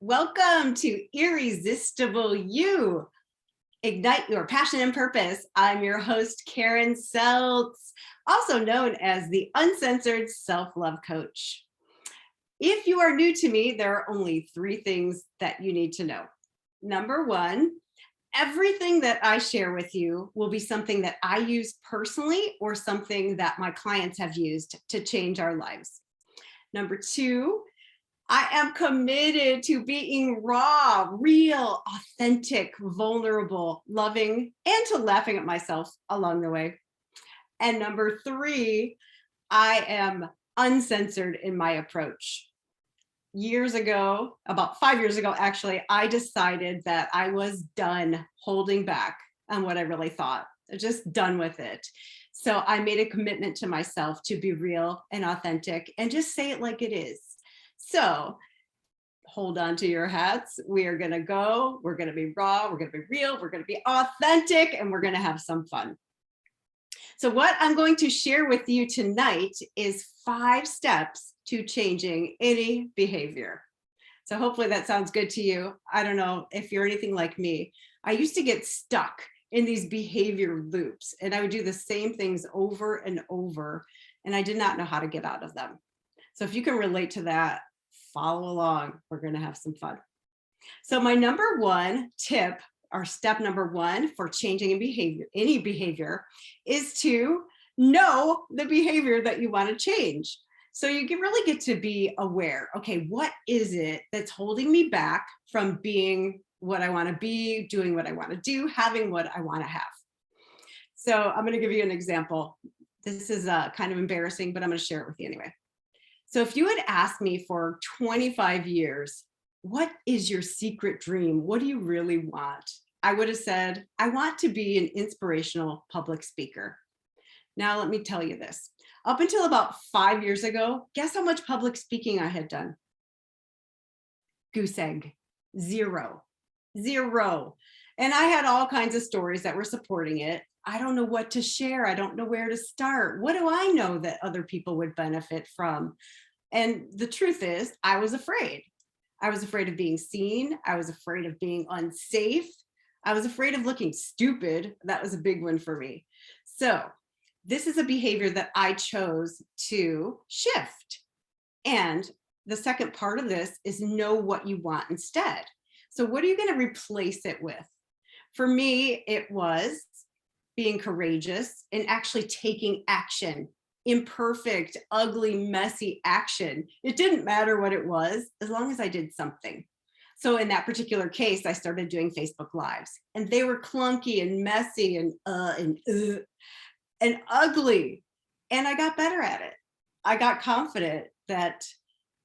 Welcome to Irresistible You. Ignite your passion and purpose. I'm your host, Karen Seltz, also known as the Uncensored Self-Love Coach. If you are new to me, there are only 3 things that you need to know. Number 1, everything that I share with you will be something that I use personally or something that my clients have used to change our lives. Number 2, I am committed to being raw, real, authentic, vulnerable, loving, and to laughing at myself along the way. And number 3, I am uncensored in my approach. Years ago, about 5 years ago, actually, I decided that I was done holding back on what I really thought, just done with it. So I made a commitment to myself to be real and authentic and just say it like it is. So hold on to your hats. We are going to go. We're going to be raw. We're going to be real. We're going to be authentic, and we're going to have some fun. So what I'm going to share with you tonight is 5 steps to changing any behavior. So hopefully that sounds good to you. I don't know if you're anything like me. I used to get stuck in these behavior loops, and I would do the same things over and over, and I did not know how to get out of them. So if you can relate to that, follow along. We're going to have some fun. So my number 1 tip, or step number 1 for changing any behavior, is to know the behavior that you want to change. So you can really get to be aware. Okay, what is it that's holding me back from being what I want to be, doing what I want to do, having what I want to have? So I'm going to give you an example. This is kind of embarrassing, but I'm going to share it with you anyway. So if you had asked me for 25 years, what is your secret dream? What do you really want? I would have said, I want to be an inspirational public speaker. Now, let me tell you this. Up until about 5 years ago, guess how much public speaking I had done? Goose egg. Zero. And I had all kinds of stories that were supporting it. I don't know what to share. I don't know where to start. What do I know that other people would benefit from? And the truth is, I was afraid. I was afraid of being seen. I was afraid of being unsafe. I was afraid of looking stupid. That was a big one for me. So this is a behavior that I chose to shift. And the second part of this is know what you want instead. So what are you going to replace it with? For me, it was being courageous and actually taking action. Imperfect, ugly, messy action. It didn't matter what it was, as long as I did something. So in that particular case, I started doing Facebook Lives, and they were clunky and messy and ugly. And I got better at it. I got confident that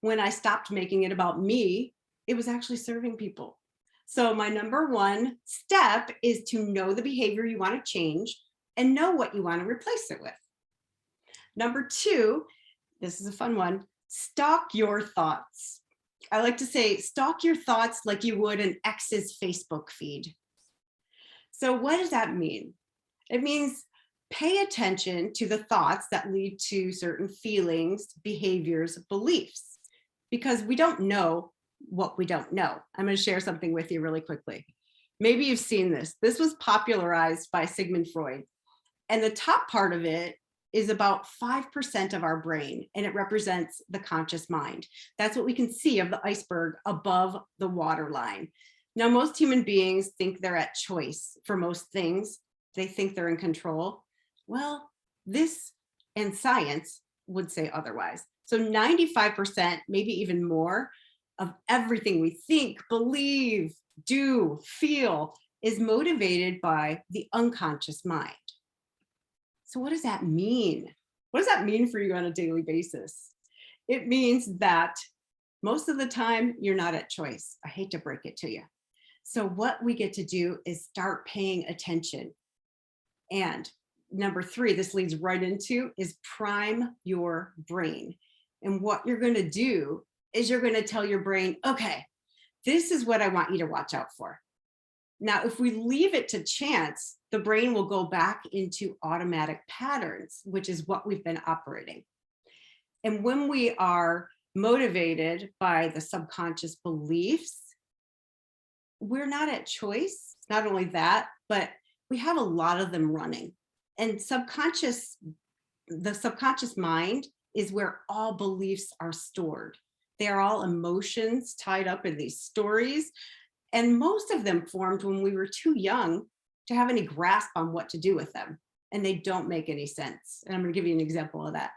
when I stopped making it about me, it was actually serving people. So my number 1 step is to know the behavior you want to change and know what you want to replace it with. Number 2, this is a fun one, stalk your thoughts. I like to say, stalk your thoughts like you would an ex's Facebook feed. So what does that mean? It means pay attention to the thoughts that lead to certain feelings, behaviors, beliefs, because we don't know what we don't know. I'm going to share something with you really quickly. Maybe you've seen this. This was popularized by Sigmund Freud. And the top part of it is about 5% of our brain, and it represents the conscious mind. That's what we can see of the iceberg above the waterline. Now, most human beings think they're at choice for most things. They think they're in control. Well, this and science would say otherwise. So 95%, maybe even more, of everything we think, believe, do, feel is motivated by the unconscious mind. So what does that mean? What does that mean for you on a daily basis? It means that most of the time you're not at choice. I hate to break it to you. So what we get to do is start paying attention. And number 3, this leads right into, is prime your brain. And what you're going to do is you're going to tell your brain, okay, this is what I want you to watch out for. Now, if we leave it to chance, the brain will go back into automatic patterns, which is what we've been operating. And when we are motivated by the subconscious beliefs, we're not at choice. Not only that, but we have a lot of them running. And the subconscious mind is where all beliefs are stored. They are all emotions tied up in these stories. And most of them formed when we were too young to have any grasp on what to do with them. And they don't make any sense. And I'm going to give you an example of that.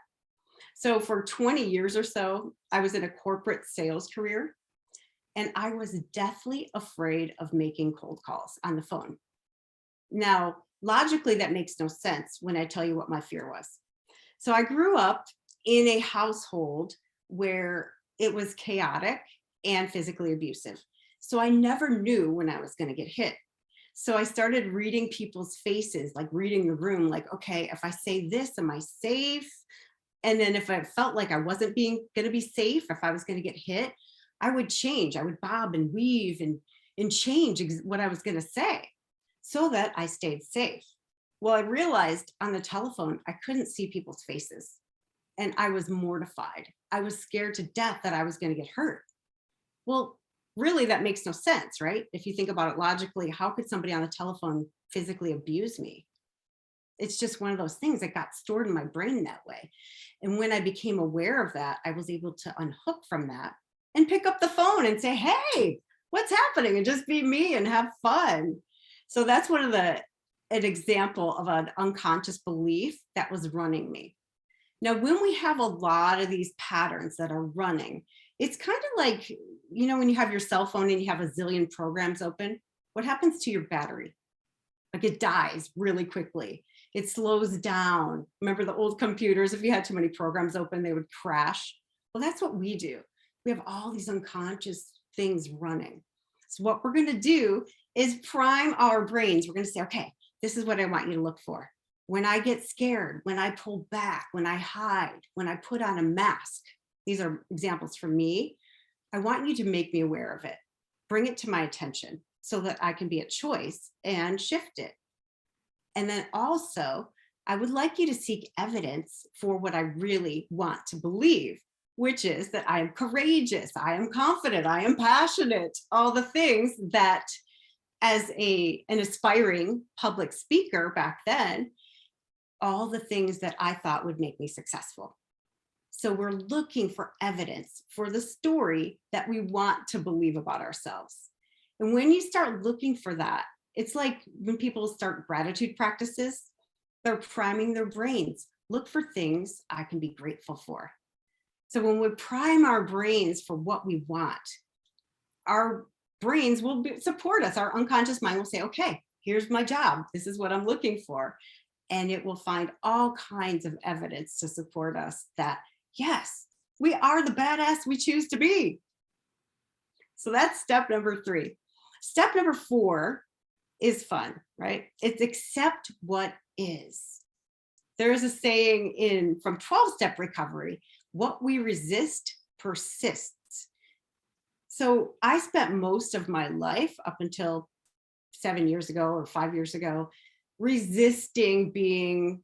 So for 20 years or so, I was in a corporate sales career, and I was deathly afraid of making cold calls on the phone. Now, logically, that makes no sense when I tell you what my fear was. So I grew up in a household where it was chaotic and physically abusive. So I never knew when I was going to get hit. So I started reading people's faces, like reading the room, like, okay, if I say this, am I safe? And then if I felt like I wasn't going to be safe, if I was going to get hit, I would change. I would bob and weave and change what I was going to say so that I stayed safe. Well, I realized on the telephone, I couldn't see people's faces, and I was mortified. I was scared to death that I was going to get hurt. Well, really, that makes no sense, right? If you think about it logically, how could somebody on the telephone physically abuse me? It's just one of those things that got stored in my brain that way. And when I became aware of that, I was able to unhook from that and pick up the phone and say, hey, what's happening? And just be me and have fun. So that's an example of an unconscious belief that was running me. Now, when we have a lot of these patterns that are running, it's kind of like, when you have your cell phone and you have a zillion programs open, what happens to your battery? Like it dies really quickly. It slows down. Remember the old computers, if you had too many programs open, they would crash. Well, that's what we do. We have all these unconscious things running. So what we're going to do is prime our brains. We're going to say, okay, this is what I want you to look for. When I get scared, when I pull back, when I hide, when I put on a mask, these are examples for me. I want you to make me aware of it. Bring it to my attention so that I can be at choice and shift it. And then also, I would like you to seek evidence for what I really want to believe, which is that I am courageous, I am confident, I am passionate, all the things that as an aspiring public speaker back then, all the things that I thought would make me successful. So we're looking for evidence for the story that we want to believe about ourselves. And when you start looking for that, it's like when people start gratitude practices, they're priming their brains. Look for things I can be grateful for. So when we prime our brains for what we want, our brains will support us. Our unconscious mind will say, okay, here's my job. This is what I'm looking for. And it will find all kinds of evidence to support us that, yes, we are the badass we choose to be. So that's step number 3. Step number 4 is fun, right? It's accept what is. There is a saying from 12-step recovery, what we resist persists. So I spent most of my life up until 7 years ago or 5 years ago, resisting being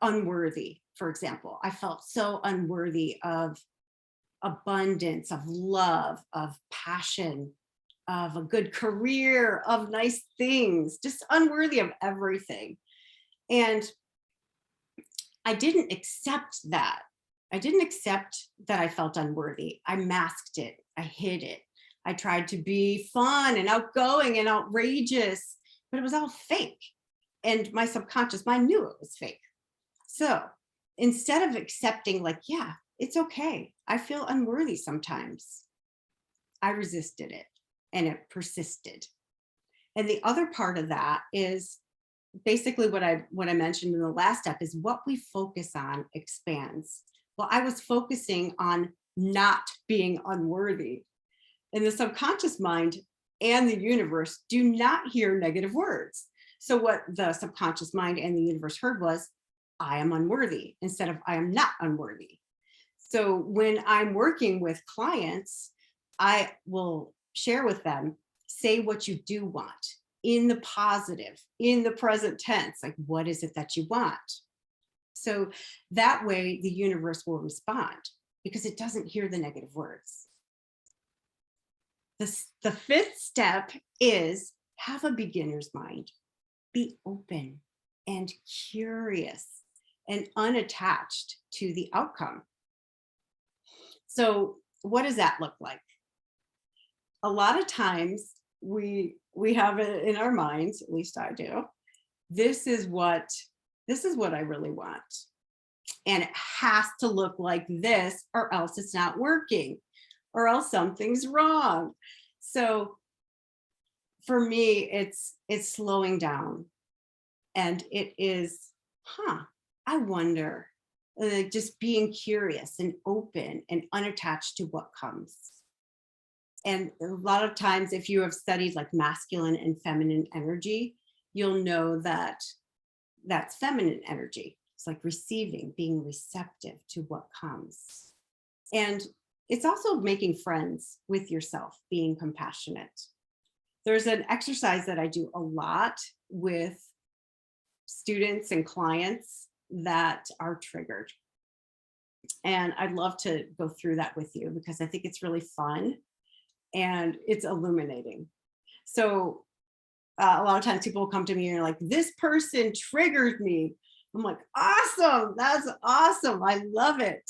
unworthy. For example, I felt so unworthy of abundance, of love, of passion, of a good career, of nice things, just unworthy of everything. And I didn't accept that. I didn't accept that I felt unworthy. I masked it. I hid it. I tried to be fun and outgoing and outrageous, but it was all fake. And my subconscious mind knew it was fake. So instead of accepting like, yeah, it's okay, I feel unworthy sometimes, I resisted it and it persisted. And the other part of that is basically what I mentioned in the last step is what we focus on expands. Well, I was focusing on not being unworthy. And the subconscious mind and the universe do not hear negative words. So what the subconscious mind and the universe heard was, I am unworthy, instead of I am not unworthy. So when I'm working with clients, I will share with them, say what you do want in the positive, in the present tense, like what is it that you want? So that way the universe will respond because it doesn't hear the negative words. The fifth step is have a beginner's mind. Be open and curious and unattached to the outcome. So what does that look like? A lot of times we have it in our minds, at least I do. This is what I really want. And it has to look like this, or else it's not working, or else something's wrong. So for me, it's slowing down. And it is, I wonder, just being curious and open and unattached to what comes. And a lot of times, if you have studied like masculine and feminine energy, you'll know that that's feminine energy. It's like receiving, being receptive to what comes. And it's also making friends with yourself, being compassionate. There's an exercise that I do a lot with students and clients that are triggered. And I'd love to go through that with you because I think it's really fun and it's illuminating. So a lot of times people will come to me and are like, this person triggered me. I'm like, awesome, that's awesome. I love it.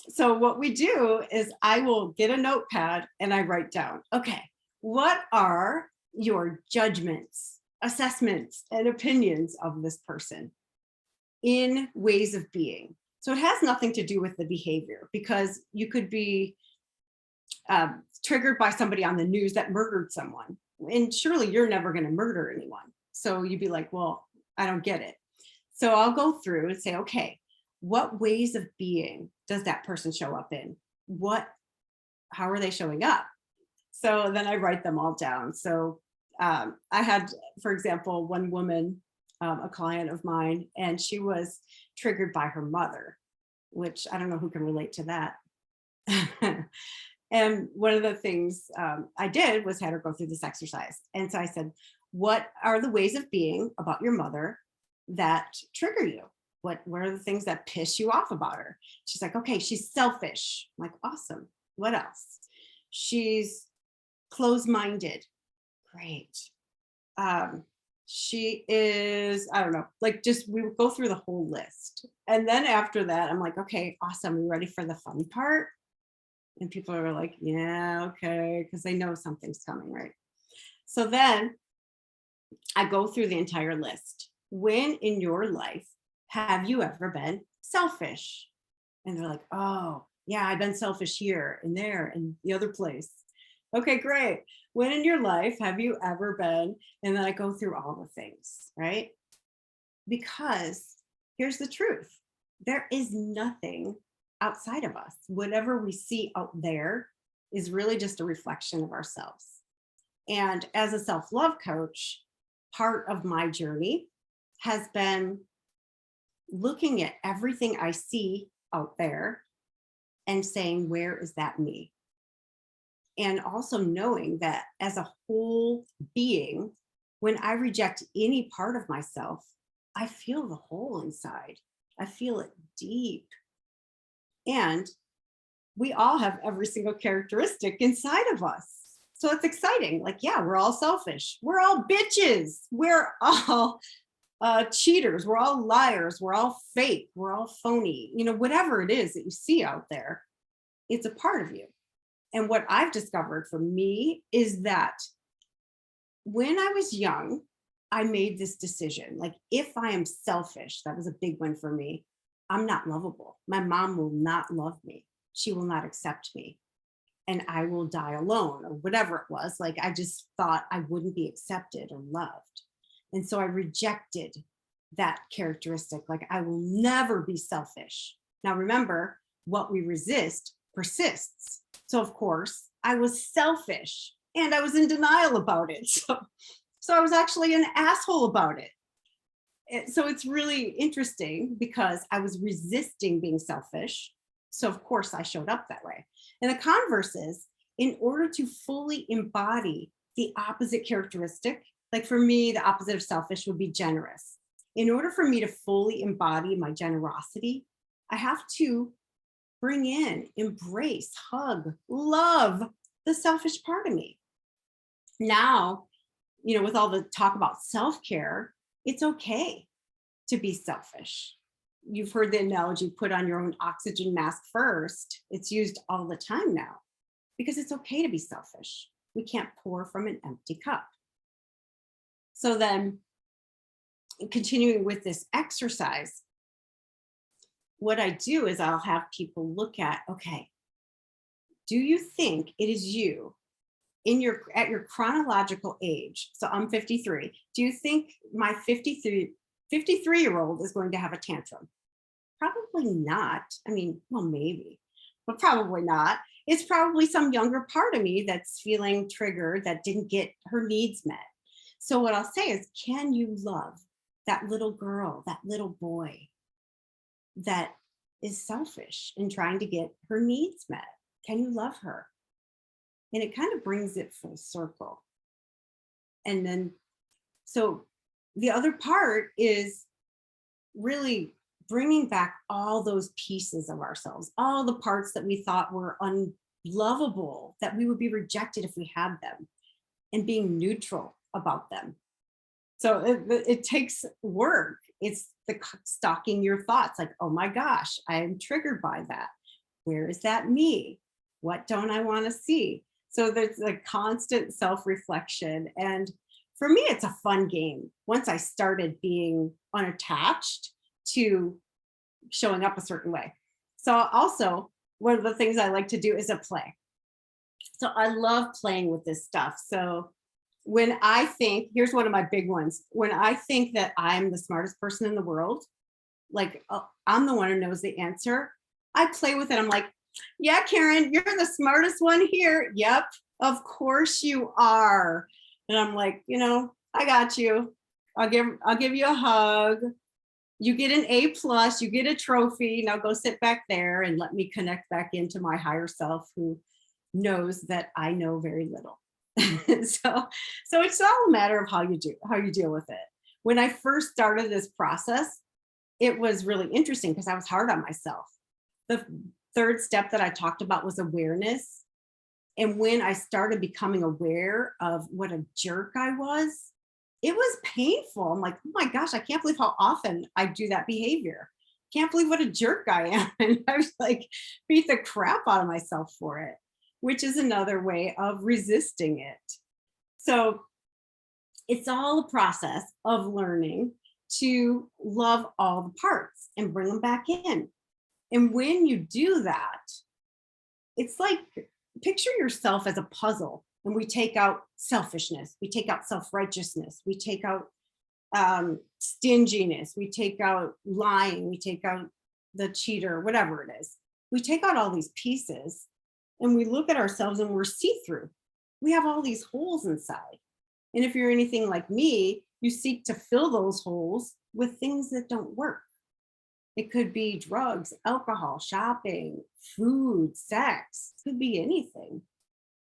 So what we do is I will get a notepad and I write down, okay, what are your judgments, assessments, and opinions of this person in ways of being? So it has nothing to do with the behavior, because you could be triggered by somebody on the news that murdered someone. And surely you're never going to murder anyone. So you'd be like, well, I don't get it. So I'll go through and say, okay, what ways of being does that person show up in? How are they showing up? So then I write them all down. So I had, for example, one woman, a client of mine, and she was triggered by her mother, which I don't know who can relate to that. And one of the things I did was had her go through this exercise. And so I said, what are the ways of being about your mother that trigger you? What are the things that piss you off about her? She's like, okay, she's selfish. I'm like, awesome. What else? She's closed-minded. Great. She is, I don't know, like just we would go through the whole list. And then after that, I'm like, okay, awesome. You ready for the fun part? And people are like, yeah, okay, because they know something's coming, right? So then I go through the entire list. When in your life have you ever been selfish? And they're like, oh, yeah, I've been selfish here and there and the other place. Okay, great. When in your life have you ever been? And then I go through all the things, right? Because here's the truth. There is nothing outside of us. Whatever we see out there is really just a reflection of ourselves. And as a self-love coach, part of my journey has been looking at everything I see out there and saying, where is that me? And also knowing that as a whole being, when I reject any part of myself, I feel the hole inside. I feel it deep. And we all have every single characteristic inside of us. So it's exciting. Like, yeah, we're all selfish. We're all bitches. We're all cheaters. We're all liars. We're all fake. We're all phony. You know, whatever it is that you see out there, it's a part of you. And what I've discovered for me is that when I was young, I made this decision. Like, if I am selfish, that was a big one for me. I'm not lovable. My mom will not love me. She will not accept me. And I will die alone, or whatever it was. Like, I just thought I wouldn't be accepted or loved. And so I rejected that characteristic. Like, I will never be selfish. Now, remember, what we resist persists. So of course I was selfish and I was in denial about it. So I was actually an asshole about it. So it's really interesting because I was resisting being selfish. So of course I showed up that way. And the converse is, in order to fully embody the opposite characteristic, like for me, the opposite of selfish would be generous. In order for me to fully embody my generosity, I have to bring in, embrace, hug, love the selfish part of me. Now, with all the talk about self-care, it's okay to be selfish. You've heard the analogy, put on your own oxygen mask first. It's used all the time now because it's okay to be selfish. We can't pour from an empty cup. So then, continuing with this exercise, what I do is I'll have people look at, okay, do you think it is you at your chronological age? So I'm 53. Do you think my 53-year-old is going to have a tantrum? Probably not. I mean, well, maybe, but probably not. It's probably some younger part of me that's feeling triggered, that didn't get her needs met. So what I'll say is, can you love that little girl, that little boy that is selfish in trying to get her needs met? Can you love her? And it kind of brings it full circle. And then, so the other part is really bringing back all those pieces of ourselves, all the parts that we thought were unlovable, that we would be rejected if we had them, and being neutral about them. So it takes work. It's the stalking your thoughts, like, oh my gosh, I am triggered by that. Where is that me? What don't I want to see? So there's a constant self-reflection. And for me, it's a fun game. Once I started being unattached to showing up a certain way. So also, one of the things I like to do is a play. So I love playing with this stuff. So when I think, here's one of my big ones. When I think that I'm the smartest person in the world, like I'm the one who knows the answer, I play with it. I'm like, yeah, Karen, you're the smartest one here. Yep, of course you are. And I'm like, I got you. I'll give you a hug. You get an A+, you get a trophy. Now go sit back there and let me connect back into my higher self, who knows that I know very little. So it's all a matter of how you deal with it. When I first started this process, it was really interesting because I was hard on myself. The third step that I talked about was awareness. And when I started becoming aware of what a jerk I was, it was painful. I'm like, oh my gosh, I can't believe how often I do that behavior. Can't believe what a jerk I am. And I was like, beat the crap out of myself for it, which is another way of resisting it. So it's all a process of learning to love all the parts and bring them back in. And when you do that, it's like, picture yourself as a puzzle, and we take out selfishness, we take out self-righteousness, we take out stinginess, we take out lying, we take out the cheater, whatever it is. We take out all these pieces and we look at ourselves and we're see-through. We have all these holes inside. And if you're anything like me, you seek to fill those holes with things that don't work. It could be drugs, alcohol, shopping, food, sex, it could be anything.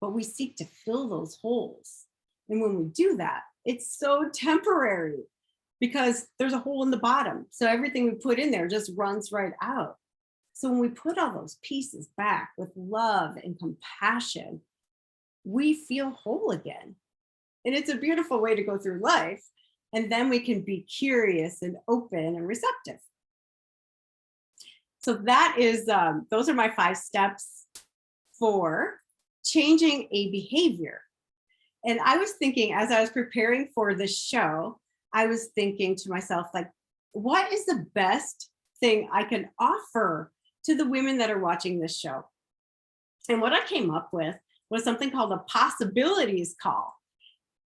But we seek to fill those holes. And when we do that, it's so temporary because there's a hole in the bottom. So everything we put in there just runs right out. So when we put all those pieces back with love and compassion, we feel whole again. And it's a beautiful way to go through life. And then we can be curious and open and receptive. So that is, those are my 5 steps for changing a behavior. And I was thinking, as I was preparing for this show, I was thinking to myself, like, what is the best thing I can offer to the women that are watching this show? And what I came up with was something called a possibilities call.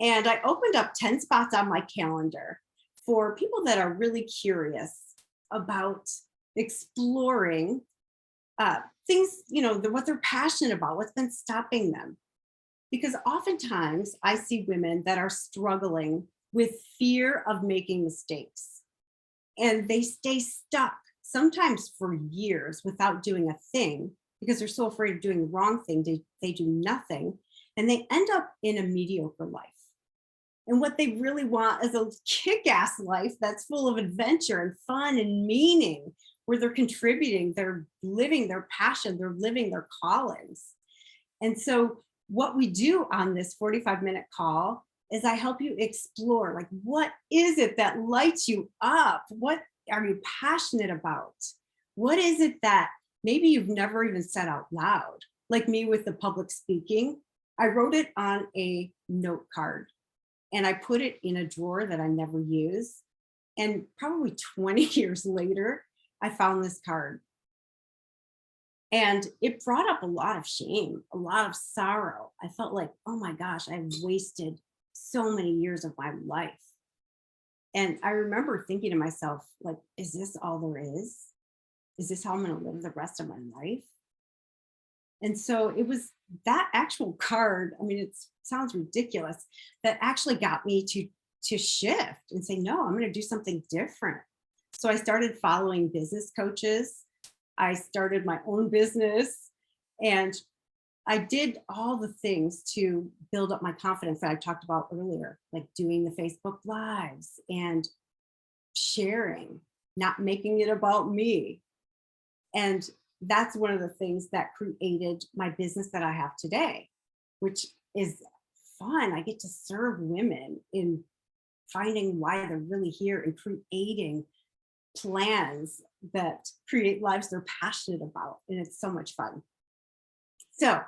And I opened up 10 spots on my calendar for people that are really curious about exploring things, what they're passionate about, what's been stopping them. Because oftentimes I see women that are struggling with fear of making mistakes, and they stay stuck sometimes for years without doing a thing because they're so afraid of doing the wrong thing. They do nothing, and they end up in a mediocre life. And what they really want is a kick-ass life that's full of adventure and fun and meaning, where they're contributing, they're living their passion, they're living their callings. And so what we do on this 45-minute call is I help you explore, like, what is it that lights you up? What are you passionate about? What is it that maybe you've never even said out loud? Like me with the public speaking, I wrote it on a note card and I put it in a drawer that I never use. And probably 20 years later, I found this card. And it brought up a lot of shame, a lot of sorrow. I felt like, oh my gosh, I've wasted so many years of my life. And I remember thinking to myself, like, is this all there is? Is this how I'm going to live the rest of my life? And so it was that actual card. I mean, it sounds ridiculous. That actually got me to shift and say, no, I'm going to do something different. So I started following business coaches. I started my own business, and I did all the things to build up my confidence that I talked about earlier, like doing the Facebook Lives and sharing, not making it about me. And that's one of the things that created my business that I have today, which is fun. I get to serve women in finding why they're really here and creating plans that create lives they're passionate about. And it's so much fun. So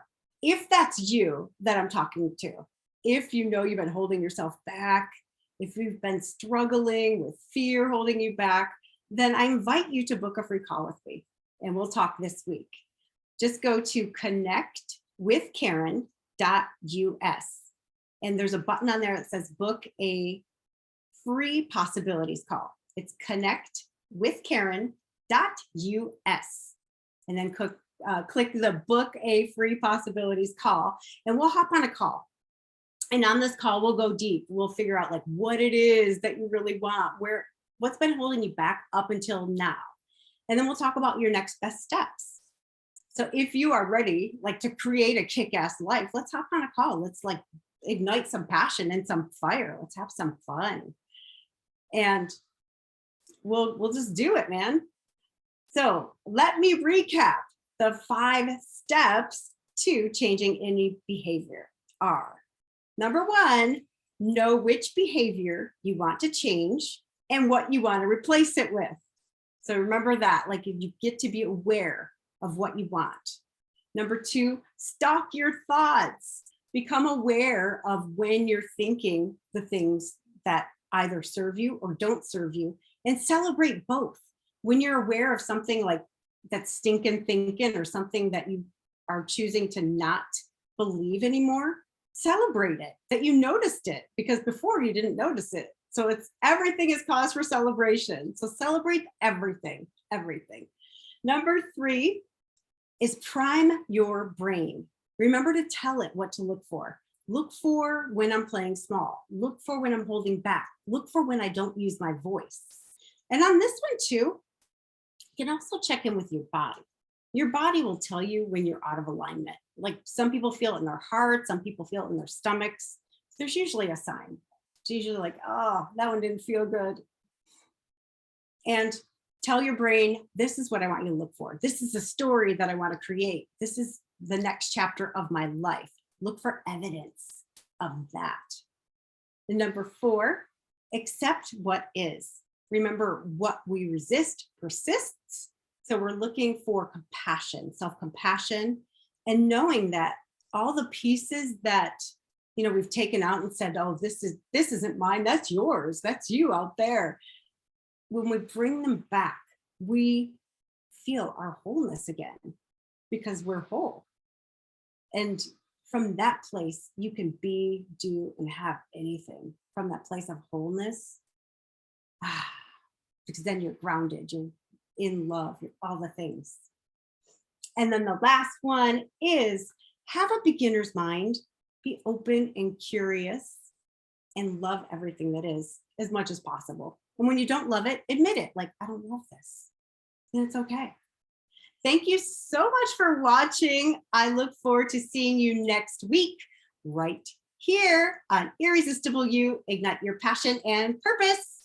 if that's you that I'm talking to, if you know you've been holding yourself back, if you've been struggling with fear holding you back, then I invite you to book a free call with me and we'll talk this week. Just go to connectwithkaren.us and there's a button on there that says book a free possibilities call. It's connectwithkaren.us and then click the book a free possibilities call and we'll hop on a call. And on this call, we'll go deep. We'll figure out like what it is that you really want, what's been holding you back up until now. And then we'll talk about your next best steps. So if you are ready, like to create a kick-ass life, let's hop on a call. Let's like ignite some passion and some fire. Let's have some fun. And we'll just do it, man. So let me recap. The 5 steps to changing any behavior are: number 1, know which behavior you want to change and what you want to replace it with. So remember that, like you get to be aware of what you want. Number 2, stalk your thoughts. Become aware of when you're thinking the things that either serve you or don't serve you, and celebrate both. When you're aware of something like that's stinking thinking or something that you are choosing to not believe anymore, celebrate it, that you noticed it, because before you didn't notice it. So everything is cause for celebration. So celebrate everything. Number 3 is prime your brain. Remember to tell it what to look for. Look for when I'm playing small. Look for when I'm holding back. Look for when I don't use my voice. And on this one too, you can also check in with your body. Your body will tell you when you're out of alignment. Like some people feel it in their heart, some people feel it in their stomachs. There's usually a sign. It's usually like, oh, that one didn't feel good. And tell your brain, this is what I want you to look for. This is the story that I want to create. This is the next chapter of my life. Look for evidence of that. And number 4, accept what is. Remember, what we resist persists. So we're looking for compassion, self-compassion, and knowing that all the pieces that we've taken out and said, oh, this isn't mine, that's yours, that's you out there. When we bring them back, we feel our wholeness again because we're whole. And from that place, you can be, do, and have anything. From that place of wholeness, because then you're grounded, you're in love, you're all the things. And then the last one is have a beginner's mind, be open and curious, and love everything that is as much as possible. And when you don't love it, admit it, like, I don't love this. And it's okay. Thank you so much for watching. I look forward to seeing you next week, right here on Irresistible You, Ignite Your Passion and Purpose.